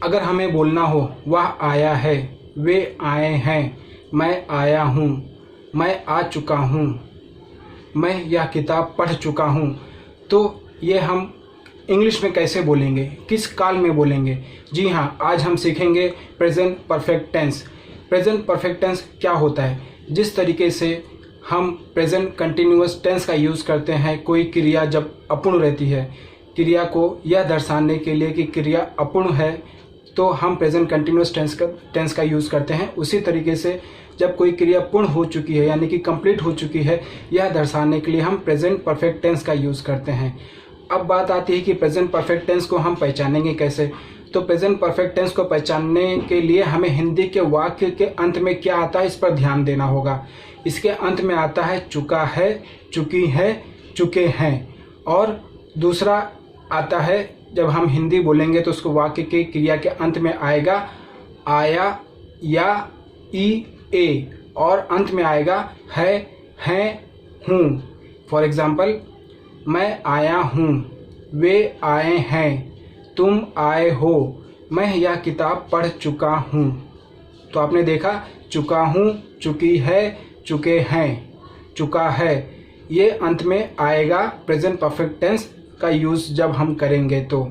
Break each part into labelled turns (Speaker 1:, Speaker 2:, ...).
Speaker 1: अगर हमें बोलना हो वह आया है, वे आए हैं, मैं आया हूँ, मैं आ चुका हूँ, मैं यह किताब पढ़ चुका हूँ, तो ये हम इंग्लिश में कैसे बोलेंगे, किस काल में बोलेंगे? जी हाँ, आज हम सीखेंगे present perfect tense. Present perfect tense क्या होता है? जिस तरीके से हम प्रेजेंट कंटिन्यूअस टेंस का यूज़ करते हैं, कोई क्रिया जब अपूर्ण रहती है, क्रिया को यह दर्शाने के लिए कि क्रिया अपूर्ण है, तो हम प्रेजेंट कंटिन्यूअस टेंस का यूज़ करते हैं। उसी तरीके से जब कोई क्रिया पूर्ण हो चुकी है यानी कि कंप्लीट हो चुकी है, यह दर्शाने के लिए हम प्रेजेंट परफेक्ट टेंस का यूज़ करते हैं। अब बात आती है कि प्रेजेंट परफेक्ट टेंस को हम पहचानेंगे कैसे? तो प्रेजेंट परफेक्ट टेंस को पहचानने के लिए हमें हिंदी के वाक्य के अंत में क्या आता है, इस पर ध्यान देना होगा। इसके अंत में आता है चुका है, चुकी है, चुके हैं। और दूसरा आता है, जब हम हिंदी बोलेंगे तो उसको वाक्य के क्रिया के अंत में आएगा आया, या, ई, ए, और अंत में आएगा है, हैं, हूँ। फॉर एग्जाम्पल, मैं आया हूँ, वे आए हैं, तुम आए हो, मैं यह किताब पढ़ चुका हूँ। तो आपने देखा, चुका हूँ, चुकी है, चुके हैं, चुका है, ये अंत में आएगा प्रेजेंट परफेक्ट टेंस का यूज़ जब हम करेंगे। तो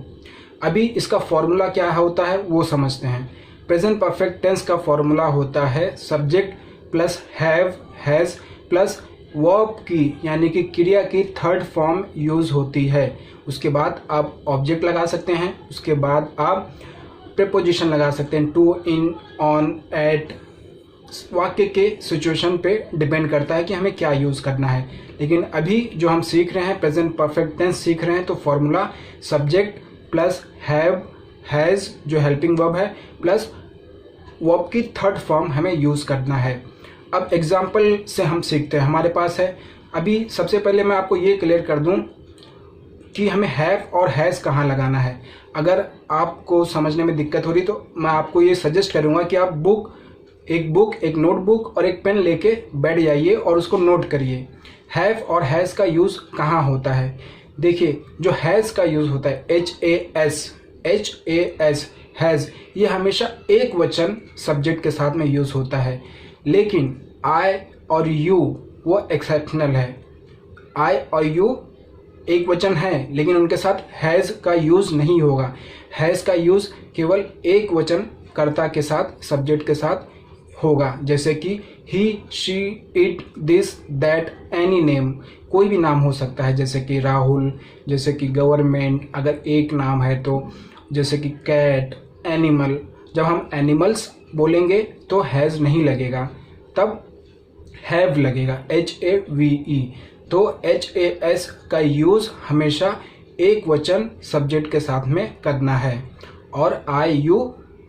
Speaker 1: अभी इसका फॉर्मूला क्या होता है वो समझते हैं। प्रेजेंट परफेक्ट टेंस का फॉर्मूला होता है subject plus have, has plus verb की यानी कि क्रिया की थर्ड फॉर्म यूज़ होती है। उसके बाद आप ऑब्जेक्ट लगा सकते हैं, उसके बाद आप प्रीपोजिशन लगा सकते हैं, टू, इन, ऑन, एट। वाक्य के सिचुएशन पे डिपेंड करता है कि हमें क्या यूज़ करना है। लेकिन अभी जो हम सीख रहे हैं, प्रेजेंट परफेक्ट टेंस सीख रहे हैं, तो formula subject plus have, has जो हेल्पिंग वर्ब है, प्लस वर्ब की थर्ड फॉर्म हमें यूज़ करना है। अब एग्जाम्पल से हम सीखते हैं। हमारे पास है, अभी सबसे पहले मैं आपको ये क्लियर कर दूं कि हमें हैव और हैज़ कहाँ लगाना है। अगर आपको समझने में दिक्कत हो रही तो मैं आपको ये सजेस्ट करूँगा कि आप एक नोटबुक और एक पेन लेके बैठ जाइए और उसको नोट करिए। हैव और हैज़ का यूज़ कहाँ होता है? देखिए, जो हैज़ का यूज़ होता है HAS, हैज़, ये हमेशा एक वचन सब्जेक्ट के साथ में यूज़ होता है। लेकिन आई और यू वो एक्सेप्शनल है। आई और यू एक वचन है, लेकिन उनके साथ हैज़ का यूज़ नहीं होगा। हैज़ का यूज़ केवल एक वचन कर्ता के साथ, सब्जेक्ट के साथ होगा। जैसे कि he, she, it, this, that, any name, कोई भी नाम हो सकता है। जैसे कि राहुल, जैसे कि गवर्नमेंट अगर एक नाम है तो, जैसे कि कैट, एनिमल। जब हम एनिमल्स बोलेंगे तो हैज़ नहीं लगेगा, तब हैव लगेगा, HAVE। तो HAS का यूज़ हमेशा एक वचन सब्जेक्ट के साथ में करना है, और IU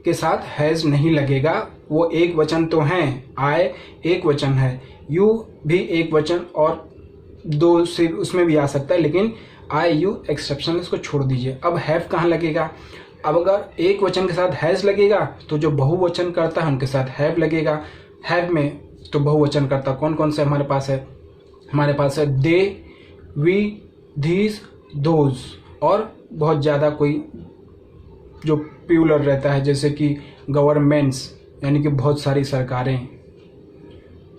Speaker 1: के साथ हैज़ नहीं लगेगा। वो एक वचन तो हैं, I एक वचन है, U भी एक वचन और दो से उसमें भी आ सकता है, लेकिन IU एक्सेप्शन, इसको छोड़ दीजिए। अब हैव कहाँ लगेगा? अब अगर एक वचन के साथ हैज़ लगेगा तो जो बहुवचन करता है उनके साथ हैव लगेगा। हैव में तो बहुवचन करता कौन कौन से हमारे पास है? हमारे पास है दे, वी, धीस, दोज, और बहुत ज़्यादा कोई जो प्लूरल रहता है, जैसे कि गवर्नमेंट्स यानी कि बहुत सारी सरकारें,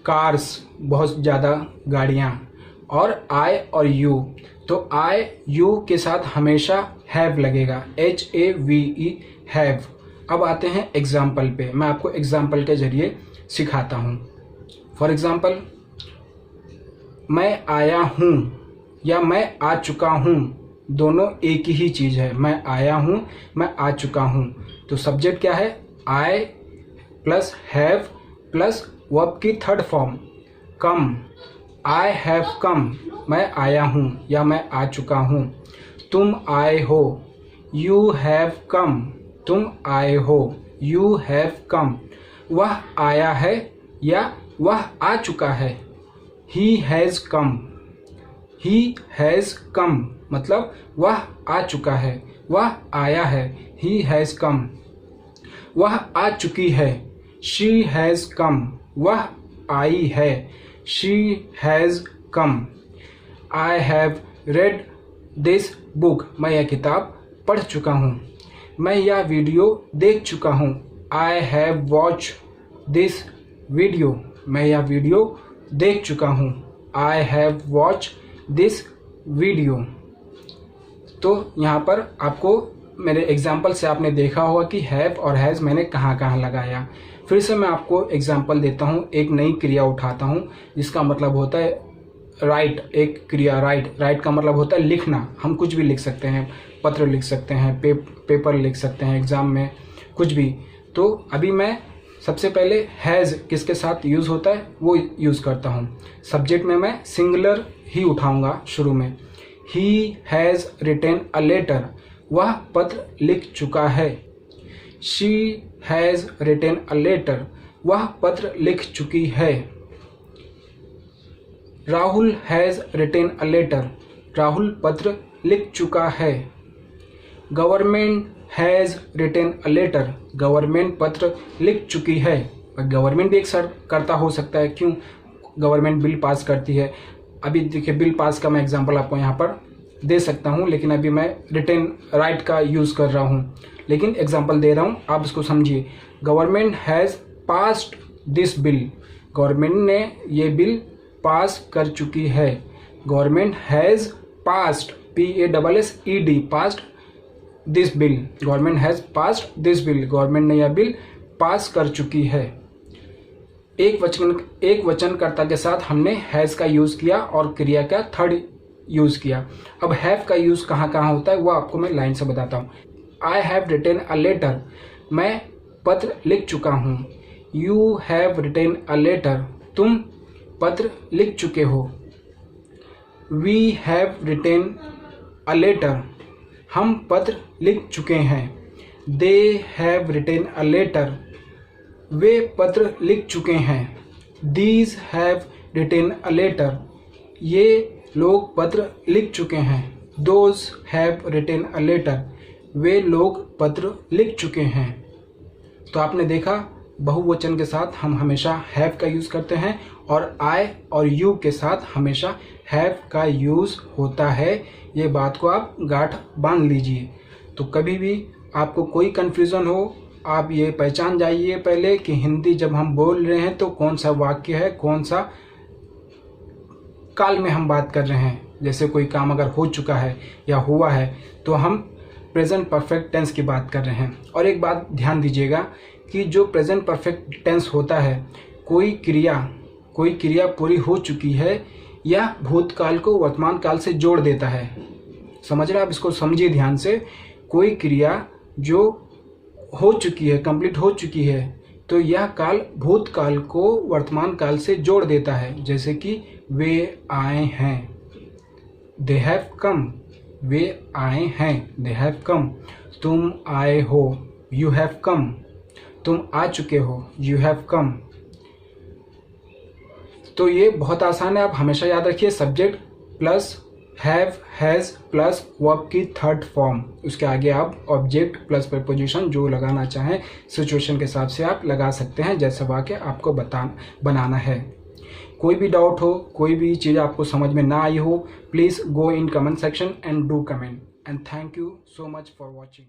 Speaker 1: कार्स बहुत ज़्यादा गाड़ियाँ, और आई और यू। तो आई यू के साथ हमेशा हैव लगेगा, HAVE, हैव। अब आते हैं एग्जाम्पल पे। मैं आपको एग्जाम्पल के जरिए सिखाता हूँ। फॉर एग्जाम्पल, मैं आया हूँ या मैं आ चुका हूँ, दोनों एक ही चीज़ है। मैं आया हूँ, मैं आ चुका हूँ। तो सब्जेक्ट क्या है? आई प्लस हैव प्लस वर्ब की third form come. I have come, मैं आया हूँ या मैं आ चुका हूँ। तुम आए हो, यू हैव कम, तुम आए हो, यू हैव कम। वह आया है या वह आ चुका है, he has come, he has come, मतलब वह आ चुका है, वह आया है, ही हैज़ कम। वह आ चुकी है, शी हैज़ कम, वह आई है, she has come. I have read this book, मैं यह किताब पढ़ चुका हूँ। मैं यह वीडियो देख चुका हूँ। I have watch this video. मैं यह वीडियो देख चुका हूँ। I have watch this video. तो यहाँ पर आपको मेरे एग्जाम्पल से आपने देखा होगा कि हैव और हैज़ मैंने कहाँ कहाँ लगाया। फिर से मैं आपको एग्जाम्पल देता हूँ, एक नई क्रिया उठाता हूँ जिसका मतलब होता है राइट। एक क्रिया राइट का मतलब होता है लिखना। हम कुछ भी लिख सकते हैं, पत्र लिख सकते हैं, पेपर लिख सकते हैं एग्ज़ाम में, कुछ भी। तो अभी मैं सबसे पहले हैज़ किसके साथ यूज़ होता है वो यूज़ करता हूँ। सब्जेक्ट में मैं सिंगुलर ही उठाऊँगा शुरू में। He has written a letter. वह पत्र लिख चुका है। She has written a letter. वह पत्र लिख चुकी है। Rahul has written a letter. Rahul पत्र लिख चुका है। Government has written a letter. Government पत्र लिख चुकी है। गवर्नमेंट भी एक करता हो सकता है, क्यों? गवर्नमेंट बिल पास करती है। अभी देखिए बिल पास का मैं एग्जांपल आपको यहाँ पर दे सकता हूँ, लेकिन अभी मैं रिटेन राइट का यूज़ कर रहा हूँ, लेकिन एग्जांपल दे रहा हूँ, आप इसको समझिए। Government has passed this bill. Government ने ये बिल पास कर चुकी है। Government has passed, PASSED, passed this bill. Government has passed this bill. Government ने यह बिल पास कर चुकी है। एक वचनकर्ता के साथ हमने हैज़ का यूज़ किया और क्रिया का थर्ड यूज़ किया। अब हैव का यूज़ कहाँ कहाँ होता है वो आपको मैं लाइन से बताता हूँ। I have written a letter. मैं पत्र लिख चुका हूँ। You have written a letter. तुम पत्र लिख चुके हो। We have written a letter. हम पत्र लिख चुके हैं। They have written a letter. वे पत्र लिख चुके हैं। These have written a letter. ये लोग पत्र लिख चुके हैं। Those have written a letter. वे लोग पत्र लिख चुके हैं। तो आपने देखा बहुवचन के साथ हम हमेशा हैव का यूज़ करते हैं और आई और यू के साथ हमेशा हैव का यूज़ होता है। ये बात को आप गांठ बांध लीजिए। तो कभी भी आपको कोई कन्फ्यूज़न हो, आप ये पहचान जाइए पहले कि हिंदी जब हम बोल रहे हैं तो कौन सा वाक्य है, कौन सा काल में हम बात कर रहे हैं। जैसे कोई काम अगर हो चुका है या हुआ है तो हम प्रेजेंट परफेक्ट टेंस की बात कर रहे हैं। और एक बात ध्यान दीजिएगा कि जो प्रेजेंट परफेक्ट टेंस होता है, कोई क्रिया पूरी हो चुकी है या भूतकाल को वर्तमान काल से जोड़ देता है। समझ रहे हैं आप? इसको समझिए ध्यान से। कोई क्रिया जो हो चुकी है, कंप्लीट हो चुकी है, तो यह काल भूतकाल को वर्तमान काल से जोड़ देता है। जैसे कि वे आए हैं, दे हैव कम। वे आए हैं, दे हैव कम। तुम आए हो, यू हैव कम। तुम आ चुके हो, यू हैव कम। तो ये बहुत आसान है, आप हमेशा याद रखिए। Subject plus have has plus verb की थर्ड फॉर्म, उसके आगे आप ऑब्जेक्ट प्लस प्रीपोजिशन जो लगाना चाहें सिचुएशन के हिसाब से आप लगा सकते हैं, जैसा वाक्य आपको बनाना है। कोई भी डाउट हो, कोई भी चीज़ आपको समझ में ना आई हो, please go in comment section and do comment. And thank you so much for watching.